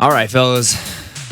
All right, fellas,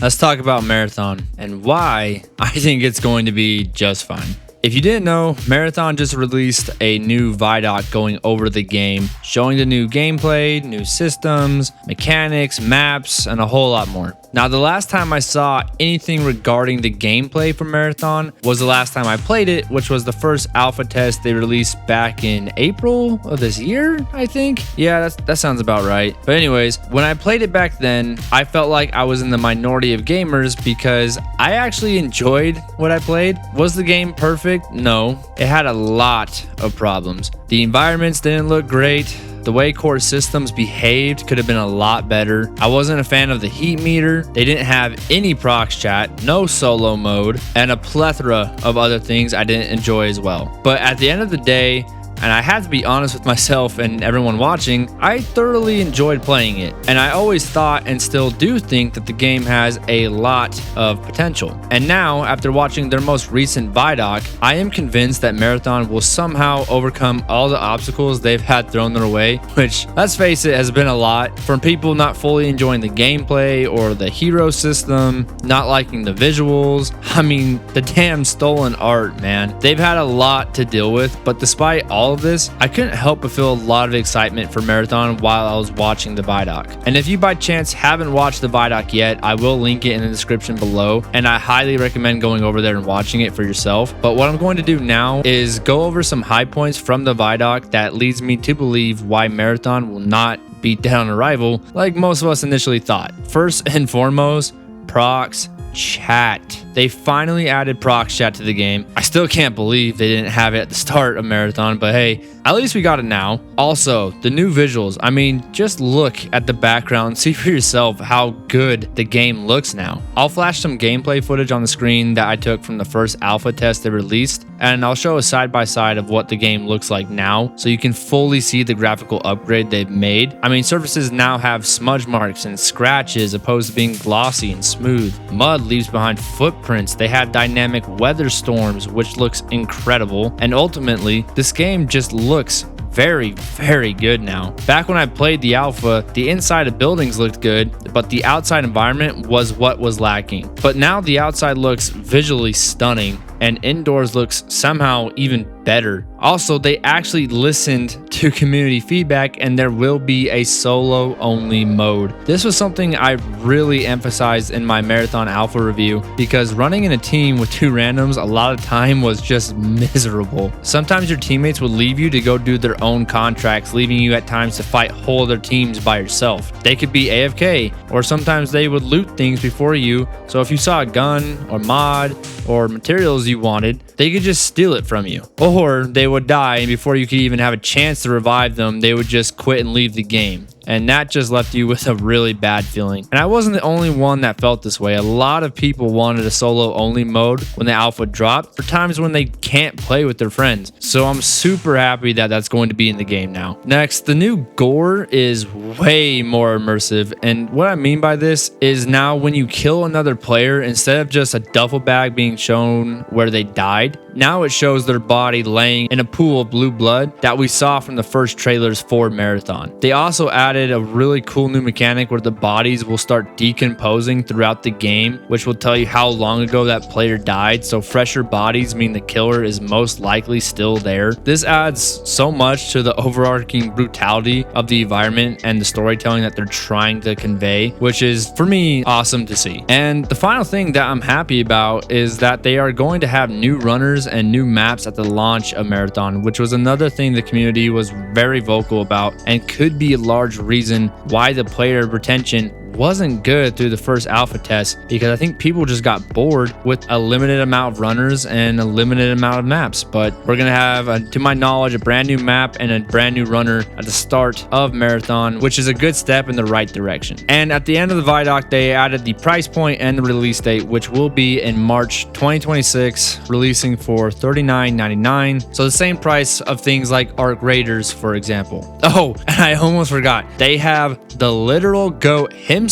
let's talk about Marathon and why I think it's going to be just fine. If you didn't know, Marathon just released a new Vidoc going over the game, showing the new gameplay, new systems, mechanics, maps, and a whole lot more. Now, the last time I saw anything regarding the gameplay for Marathon was the last time I played it, which was the first alpha test they released back in April of this year, I think. Yeah, that sounds about right. But anyways, when I played it back then, I felt like I was in the minority of gamers because I actually enjoyed what I played. Was the game perfect? No. It had a lot of problems. The environments didn't look great. The way core systems behaved could have been a lot better. I wasn't a fan of the heat meter. They didn't have any prox chat, no solo mode, and a plethora of other things I didn't enjoy as well. But at the end of the day, and I have to be honest with myself and everyone watching, I thoroughly enjoyed playing it. And I always thought and still do think that the game has a lot of potential. And now, after watching their most recent Vidoc, I am convinced that Marathon will somehow overcome all the obstacles they've had thrown their way, which, let's face it, has been a lot. From people not fully enjoying the gameplay or the hero system, not liking the visuals. I mean, the damn stolen art, man. They've had a lot to deal with, but despite all of this, I couldn't help but feel a lot of excitement for Marathon while I was watching the Vidoc. And if you by chance haven't watched the Vidoc yet, I will link it in the description below, and I highly recommend going over there and watching it for yourself. But what I'm going to do now is go over some high points from the Vidoc that leads me to believe why Marathon will not beat down a rival like most of us initially thought. First and foremost, prox chat. They finally added prox chat to the game. I still can't believe they didn't have it at the start of Marathon, but hey, at least we got it now. Also, the new visuals. I mean, just look at the background, see for yourself how good the game looks now. I'll flash some gameplay footage on the screen that I took from the first alpha test they released, and I'll show a side-by-side of what the game looks like now, so you can fully see the graphical upgrade they've made. I mean, surfaces now have smudge marks and scratches opposed to being glossy and smooth. Mud leaves behind footprints. They have dynamic weather storms, which looks incredible. And ultimately, this game just looks very, very good now. Back when I played the alpha, the inside of buildings looked good, but the outside environment was what was lacking. But now the outside looks visually stunning, and indoors looks somehow even better. Also, they actually listened to community feedback, and there will be a solo only mode. This was something I really emphasized in my Marathon Alpha review, because running in a team with two randoms a lot of time was just miserable. Sometimes your teammates would leave you to go do their own contracts, leaving you at times to fight whole other teams by yourself. They could be AFK, or sometimes they would loot things before you, so if you saw a gun or mod or materials you wanted, they could just steal it from you. Or they would die, and before you could even have a chance to revive them, they would just quit and leave the game. And that just left you with a really bad feeling. And I wasn't the only one that felt this way. A lot of people wanted a solo only mode when the alpha dropped for times when they can't play with their friends. So I'm super happy that that's going to be in the game now. Next, the new gore is way more immersive. And what I mean by this is now when you kill another player, instead of just a duffel bag being shown where they died, now it shows their body laying in a pool of blue blood that we saw from the first trailers for Marathon. They also added a really cool new mechanic where the bodies will start decomposing throughout the game, which will tell you how long ago that player died, so fresher bodies mean the killer is most likely still there. This adds so much to the overarching brutality of the environment and the storytelling that they're trying to convey, which is, for me, awesome to see. And the final thing that I'm happy about is that they are going to have new runners and new maps at the launch of Marathon, which was another thing the community was very vocal about and could be a large reason why the player retention wasn't good through the first alpha test, because I think people just got bored with a limited amount of runners and a limited amount of maps. But we're gonna have, to my knowledge, a brand new map and a brand new runner at the start of Marathon, which is a good step in the right direction. And at the end of the Vidoc, they added the price point and the release date, which will be in March 2026, releasing for $39.99. So the same price of things like Arc Raiders, for example. Oh, and I almost forgot, they have the literal GOAT himself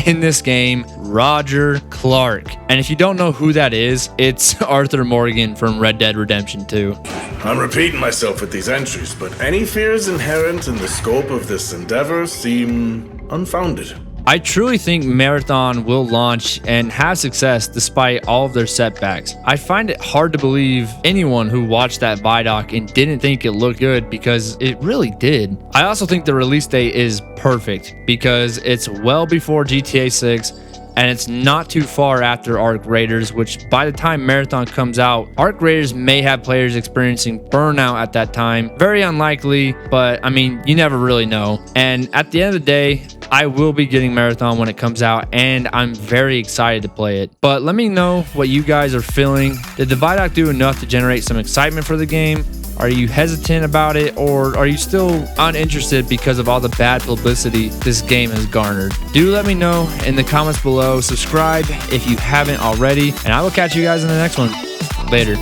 in this game, Roger Clark. And if you don't know who that is, it's Arthur Morgan from Red Dead Redemption 2. I'm repeating myself with these entries, but any fears inherent in the scope of this endeavor seem unfounded. I truly think Marathon will launch and have success despite all of their setbacks. I find it hard to believe anyone who watched that Vidoc and didn't think it looked good, because it really did. I also think the release date is perfect because it's well before GTA 6 and it's not too far after Arc Raiders, which by the time Marathon comes out, Arc Raiders may have players experiencing burnout at that time. Very unlikely, but I mean, you never really know. And at the end of the day, I will be getting Marathon when it comes out, and I'm very excited to play it. But let me know what you guys are feeling. Did the Vidoc do enough to generate some excitement for the game? Are you hesitant about it, or are you still uninterested because of all the bad publicity this game has garnered? Do let me know in the comments below. Subscribe if you haven't already, and I will catch you guys in the next one. Later.